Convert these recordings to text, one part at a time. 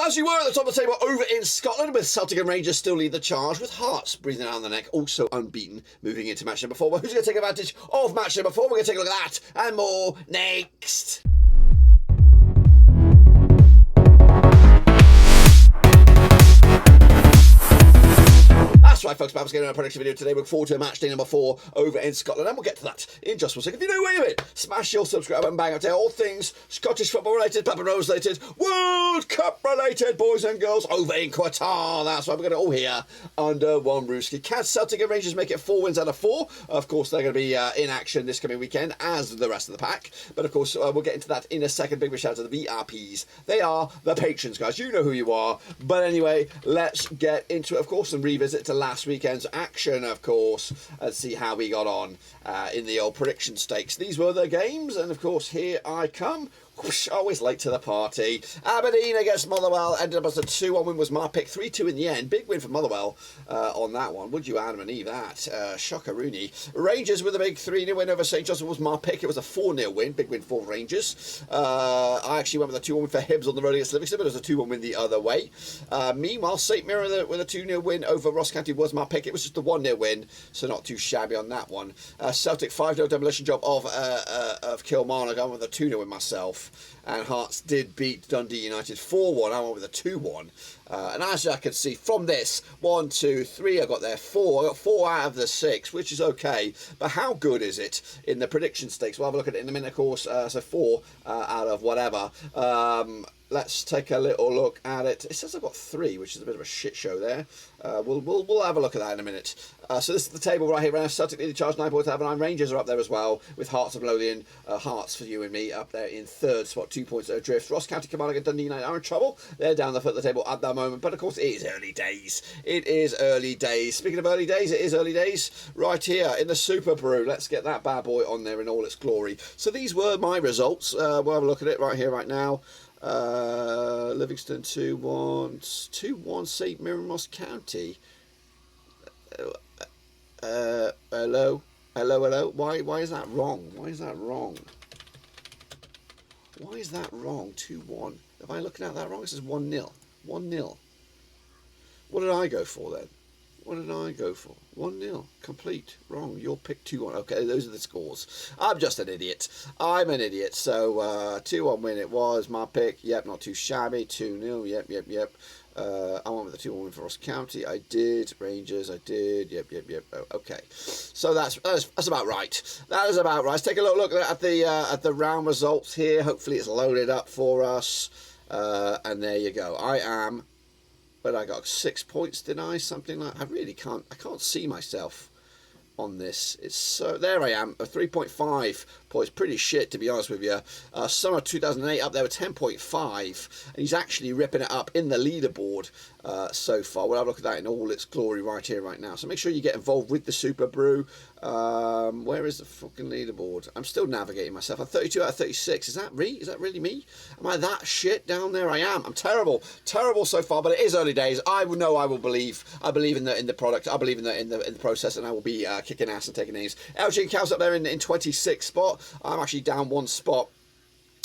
As you were at the top of the table over in Scotland, with Celtic and Rangers still lead the charge, with Hearts breathing down the neck, also unbeaten, moving into match number 4. Well, who's going to take advantage of match number 4? We're going to take a look at that and more next. That's right, folks, Babs getting a prediction video today. We look forward to match day number 4 over in Scotland, and we'll get to that in just 1 second. If you know where you're in, smash your subscribe button, bang up there. All things Scottish football related, Papa Rose related, World Cup related, boys and girls, over in Qatar. That's why we're going to all here under one rooski. Can Celtic and Rangers make it 4 wins out of 4? Of course, they're going to be in action this coming weekend, as the rest of the pack. But of course, we'll get into that in a second. Big shout out to the VRPs. They are the patrons, guys. You know who you are. But anyway, let's get into it, of course, and revisit to last weekend's action, of course, and see how we got on in the old prediction stakes. These were the games, and of course, here I come. Whoosh, always late to the party. Aberdeen against Motherwell ended up as a 2-1 win, was my pick. 3-2 in the end. Big win for Motherwell on that one. Would you, Adam and Eve, that? Shockaroony. Rangers with a big 3-0 win over St Johnstone was my pick. It was a 4-0 win. Big win for Rangers. I actually went with a 2-1 win for Hibs on the road against Livingston, but it was a 2-1 win the other way. Meanwhile, St Mirren with a 2-0 win over Ross County was my pick. It was just a 1-0 win, so not too shabby on that one. Celtic 5-0 demolition job of Kilmarnock. I went with a 2-0 win myself. And Hearts did beat Dundee United 4-1. I went with a 2-1. And as I can see from this, 1, 2, 3, I got there 4. I got 4 out of the 6, which is okay. But how good is it in the prediction stakes? We'll have a look at it in a minute, of course. So 4 out of whatever. Let's take a little look at it. It says I've got 3, which is a bit of a shit show there. We'll have a look at that in a minute. So this is the table right here. Right now, Celtic leading charge 9 points. 9 Rangers are up there as well, with Hearts of Midlothian. Hearts for you and me up there in 3rd spot, 2 points adrift. Ross County, Kilmarnock and Dundee United are in trouble. They're down the foot of the table at the moment, but of course it is early days. It is early days. Speaking of early days, it is early days right here in the Super Brew. Let's get that bad boy on there in all its glory. So these were my results. We'll have a look at it right here, right now. Livingston 2-1, 2-1 St Mirren Ross County. Hello. Why is that wrong? Why is that wrong? 2-1. Am I looking at that wrong? This is 1-0. 1-0. What did I go for then? 1-0. Complete. Wrong. Your pick 2-1. Okay, those are the scores. I'm just an idiot. I'm an idiot. So, 2-1 win it was. My pick. Yep, not too shabby. 2-0. Yep. I went with the 2-1 win for Ross County. I did. Rangers, I did. Yep. Okay. So that's about right. That is about right. Let's take a little look at the round results here. Hopefully it's loaded up for us. And there you go. I am... But I got 6 points, did I? Something like... I can't see myself on this. It's so... There I am, a 3.5 points. Pretty shit, to be honest with you. Summer 2008 up there with 10.5. And he's actually ripping it up in the leaderboard so far. We'll have a look at that in all its glory right here, right now. So make sure you get involved with the Super Brew. Where is the fucking leaderboard? I'm still navigating myself. I'm 32 out of 36. Is that me? Is that really me? Am I that shit down there? I am. I'm terrible so far. But it is early days. I know. I will believe. I believe in the product. I believe in the process, and I will be kicking ass and taking names. LG Cow's up there in 26th spot. I'm actually down 1 spot.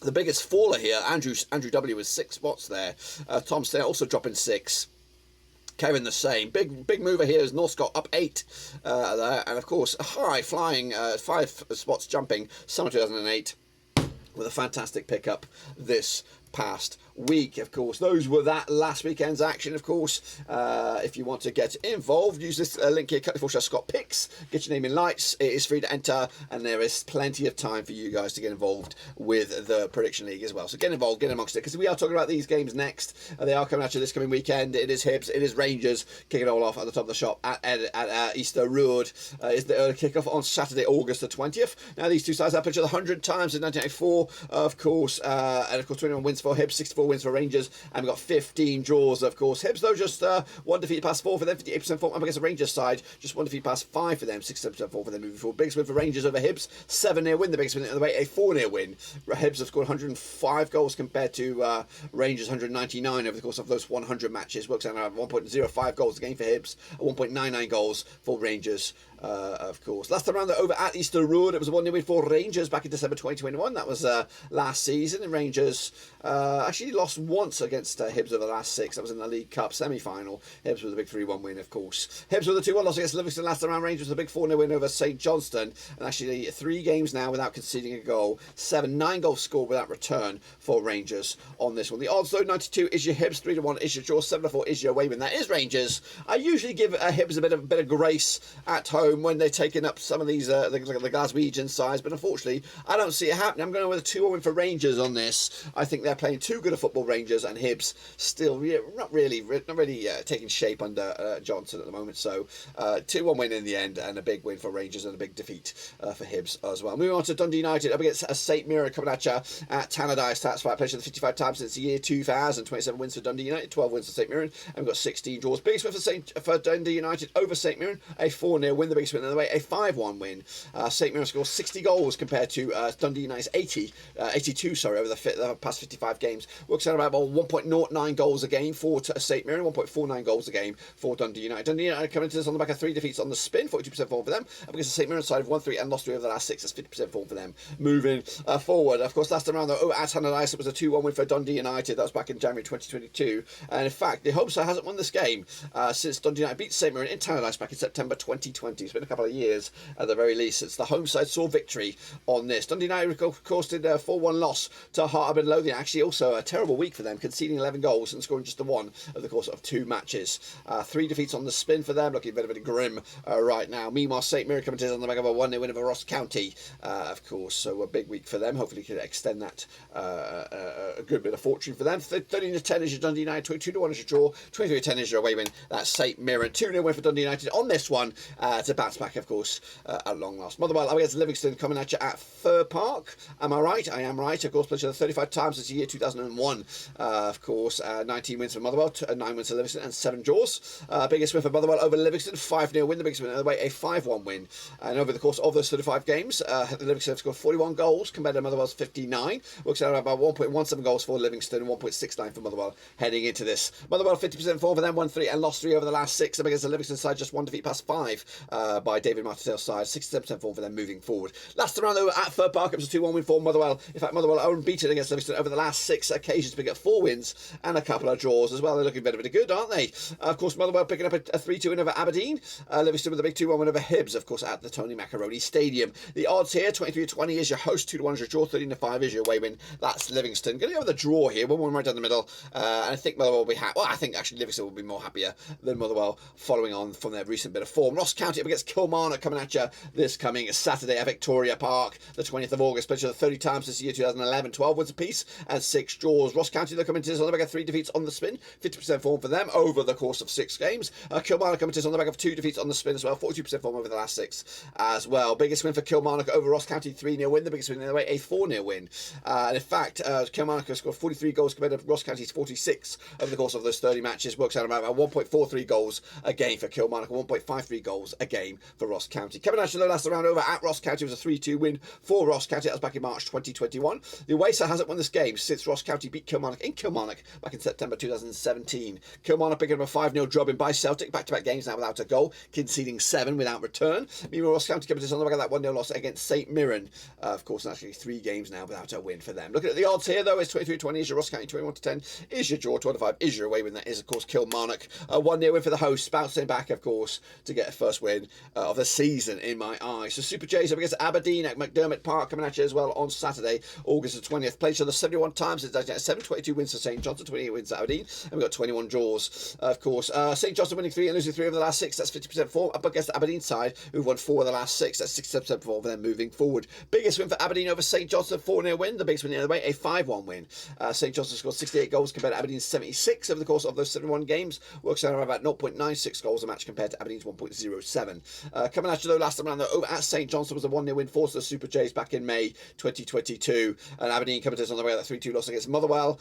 The biggest faller here, Andrew W, is 6 spots there. Tom Stair also dropping 6. Kevin the same. Big mover here is Northcott up 8 there. And of course, a high flying 5 spots jumping, summer 2008, with a fantastic pickup this past week. Of course, those were that last weekend's action. Of course, if you want to get involved, use this link here, cut/Scott Picks. Get your name in lights. It is free to enter, and there is plenty of time for you guys to get involved with the prediction league as well. So get involved, get amongst it, because we are talking about these games next. They are coming at you this coming weekend. It is Hibs, it is Rangers kicking it all off at the top of the shop at Easter Road. Is the early kickoff on Saturday, August the 20th. Now these two sides have played each other 100 times in 1984, of course, and of course 21 wins for Hibs, 64 wins for Rangers, and we've got 15 draws, of course. Hibs, though, just 1 defeat past 4 for them, 58% form up against the Rangers side, just 1 defeat past 5 for them, 67% form for them moving forward. Biggest win for Rangers over Hibs, 7-0 win, the biggest win of the way, a 4-0 win. Hibs have scored 105 goals compared to Rangers 199 over the course of those 100 matches, works out at 1.05 goals a game for Hibs, 1.99 goals for Rangers of course. Last time around, over at Easter Road, it was a 1-0 win for Rangers back in December 2021. That was last season, and Rangers actually lost once against Hibs over the last 6. That was in the League Cup semi-final. Hibs with a big 3-1 win, of course. Hibs with a 2-1 loss against Livingston last time around. Rangers with a big 4-0 win over St Johnstone, and actually 3 games now without conceding a goal. 9 goals scored without return for Rangers on this one. The odds though, 92 is your Hibs, 3-1 is your draw, 7-4 is your away win. That is Rangers. I usually give Hibs a bit of grace at home when they're taking up some of these the Glaswegian sides, but unfortunately I don't see it happening. I'm going with a 2-1 win for Rangers on this. I think they're playing too good a football, Rangers, and Hibs still not really taking shape under Johnson at the moment. So 2-1 win in the end, and a big win for Rangers and a big defeat for Hibs as well. Moving on to Dundee United up against St Mirren, coming at you at Tannadice. Stats fight played 55 times since the year 2000. 27 wins for Dundee United, 12 wins for St Mirren, and we've got 16 draws. Biggest win for Dundee United over St Mirren, a 4-0 win. The biggest win in the way, a 5-1 win. St Mirren scored 60 goals compared to Dundee United's 82 over the past 55 games. Works out about 1.09 goals a game for St Mirren, 1.49 goals a game for Dundee United. Dundee United coming into this on the back of 3 defeats on the spin, 42% form for them. Up against the St Mirren side of 1-3 and lost 3 over the last 6. That's 50% form for them. Moving forward, of course, last time around though, at Tannadice, it was a 2-1 win for Dundee United. That was back in January 2022. And in fact, the home side hasn't won this game since Dundee United beat St Mirren in Tannadice back in September 2020. It's been a couple of years at the very least since the home side saw victory on this. Dundee United, of course, did a 4-1 loss to Heart of Midlothian. Actually, also a terrible week for them, conceding 11 goals and scoring just the one over the course of 2 matches. 3 defeats on the spin for them, looking a bit grim right now. Meanwhile, St Mirren coming to on the back of a 1-0 win over Ross County, of course. So a big week for them. Hopefully, can extend that a good bit of fortune for them. 13-10 is your Dundee United, 22-1 is your draw, 23-10 is your away win. That's St Mirren. 2-0 win for Dundee United on this one to bounce back, of course, at long last. Motherwell up against Livingston coming at you at Fir Park. Am I right? I am right. Of course, played 35 times since the year 2001. Of course, 19 wins for Motherwell, 9 wins for Livingston, and 7 draws. Biggest win for Motherwell over Livingston, 5-0 win. The biggest win of the way, a 5-1 win. And over the course of those 35 games, Livingston have scored 41 goals compared to Motherwell's 59. Works out about 1.17 goals for Livingston and 1.69 for Motherwell heading into this. Motherwell 50% form for them, 1-3 and lost 3 over the last 6. Up against the Livingston side, just 1 defeat past 5 by David Martindale's side. 67% form for them moving forward. Last round though at Fir Park, it was a 2-1 win for Motherwell. In fact, Motherwell are unbeaten against Livingston over the last 6 occasions, to pick up 4 wins and a couple of draws as well. They're looking very good, aren't they? Of course, Motherwell picking up a 3-2 win over Aberdeen. Livingston with a big 2-1 win over Hibs, of course, at the Tony Macaroni Stadium. The odds here, 23-20 is your host, 2-1 is your draw, 13-5 is your away win. That's Livingston. Going to go with a draw here, 1-1 right down the middle. And I think Motherwell will be happy. Well, I think actually Livingston will be more happier than Motherwell following on from their recent bit of form. Ross County up against Kilmarnock coming at you this coming Saturday at Victoria Park, the 20th of August. Played 30 times this year, 2011. 12 wins apiece and 6 draws. Ross County, they're coming to this on the back of 3 defeats on the spin, 50% form for them over the course of 6 games. Kilmarnock coming to this on the back of 2 defeats on the spin as well, 42% form over the last 6 as well. Biggest win for Kilmarnock over Ross County, 3-0 win. The biggest win in the way, a 4-0 win. And in fact, Kilmarnock has scored 43 goals compared to Ross County's 46 over the course of those 30 matches. Works out about 1.43 goals a game for Kilmarnock and 1.53 goals a game for Ross County. Coming at you though, last round over at Ross County was a 3-2 win for Ross County. That was back in March 2021. The away side hasn't won this game since Ross County beat Kilmarnock in Kilmarnock back in September 2017. Kilmarnock picking up a 5-0 drubbing by Celtic, back-to-back games now without a goal, conceding 7 without return. Meanwhile, Ross County coming to this on the back of that 1-0 loss against St Mirren. Of course, actually 3 games now without a win for them. Looking at the odds here though, it's 23-20 is your Ross County, 21-10 is your draw, 25 is your away win. That is, of course, Kilmarnock. A 1-0 win for the hosts, bouncing back, of course, to get a first win of the season in my eyes. So Super Jays up against Aberdeen at McDermott Park coming at you as well on Saturday, August the 20th. Played each other 71 times since 1997, 22 wins for St Johnstone, 28 wins for Aberdeen, and we've got 21 draws, of course. St Johnstone winning 3 and losing 3 over the last 6, that's 50% form. Up against the Aberdeen side, who've won 4 of the last 6, that's 67% form for them moving forward. Biggest win for Aberdeen over St Johnstone, 4-0 win. The biggest win the other way, a 5-1 win. St Johnstone scored 68 goals compared to Aberdeen's 76 over the course of those 71 games. Works out about 0.96 goals a match compared to Aberdeen's 1.07. Coming at you though, last time around, over at St Johnstone was a 1-0 win for the Super Jays back in May 2022. And Aberdeen coming to us on the way of that 3-2 loss against Motherwell,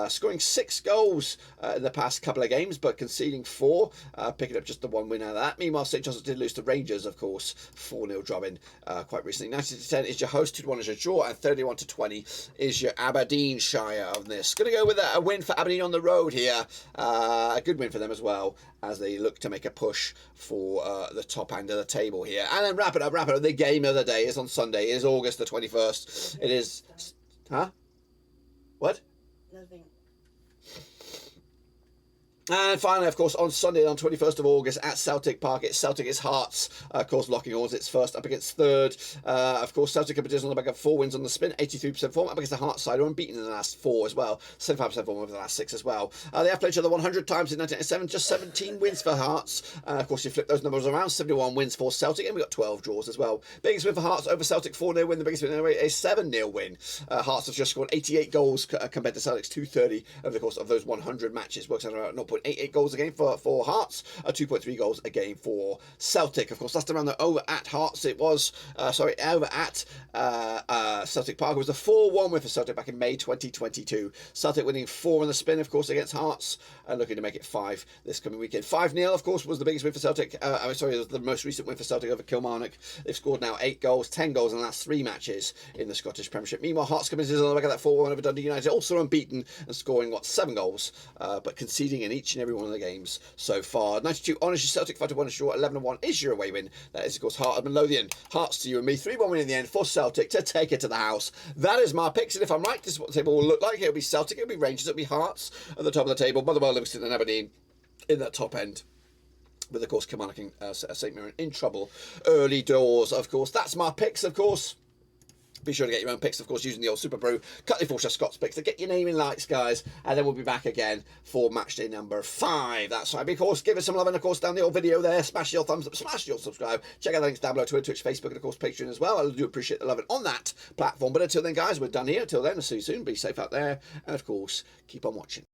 scoring 6 goals in the past couple of games, but conceding 4, picking up just the 1 win out of that. Meanwhile, St Johnstone did lose to Rangers, of course, 4-0 drubbing quite recently. 90-10 is your host, 2-1 is your draw, and 31-20 is your Aberdeenshire on this. Going to go with a win for Aberdeen on the road here. A good win for them as well, as they look to make a push for the top top end of the table here. And then wrap it up. The game of the day is on Sunday. It is August the 21st. It is... Huh? What? Nothing. And finally, of course, on Sunday, on 21st of August at Celtic Park, it's Celtics Hearts, of course, locking horns. It's first up against third. Of course, Celtic are on the back of 4 wins on the spin, 83% form, up against the Hearts side, who are unbeaten in the last 4 as well, 75% form over the last 6 as well. They have played each other 100 times in 1997, just 17 wins for Hearts. And of course, you flip those numbers around, 71 wins for Celtic, and we've got 12 draws as well. Biggest win for Hearts over Celtic, 4-0 win. The biggest win anyway, a 7-0 win. Hearts have just scored 88 goals compared to Celtic's 230 over the course of those 100 matches. Works out about 0.88 goals a game for Hearts, 2.3 goals a game for Celtic. Of course, last time around over at Hearts, it was over at Celtic Park. It was a 4-1 win for Celtic back in May 2022. Celtic winning 4 on the spin, of course, against Hearts, and looking to make it 5 this coming weekend. 5-0, of course, was the biggest win for Celtic. It was the most recent win for Celtic over Kilmarnock. They've scored now 8 goals, 10 goals in the last 3 matches in the Scottish Premiership. Meanwhile, Hearts coming in on the back of that 4-1 over Dundee United, also unbeaten and scoring 7 goals, but conceding in each and every one of the games so far. 92 honest Celtic, 5-1 draw, 11-1 is your away win. That is, of course, Heart of Midlothian. Hearts to you and me, 3-1 win in the end for Celtic to take it to the house. That is my picks, and if I'm right, this is what the table will look like. It'll be Celtic, it'll be Rangers, it'll be Hearts at the top of the table, Motherwell, Livingston and Aberdeen in that top end. With, of course, Kilmarnock and St Mirren in trouble early doors, of course. That's my picks, of course. Be sure to get your own picks, of course, using the old Super Brew Cut the Forshire Scots picks to get your name in lights, guys. And then we'll be back again for matchday number 5. That's right. Of course, give us some love, and of course, down the old video there, smash your thumbs up, smash your subscribe. Check out the links down below, Twitter, Twitch, Facebook, and of course, Patreon as well. I do appreciate the love on that platform. But until then, guys, we're done here. Until then, I'll see you soon. Be safe out there. And of course, keep on watching.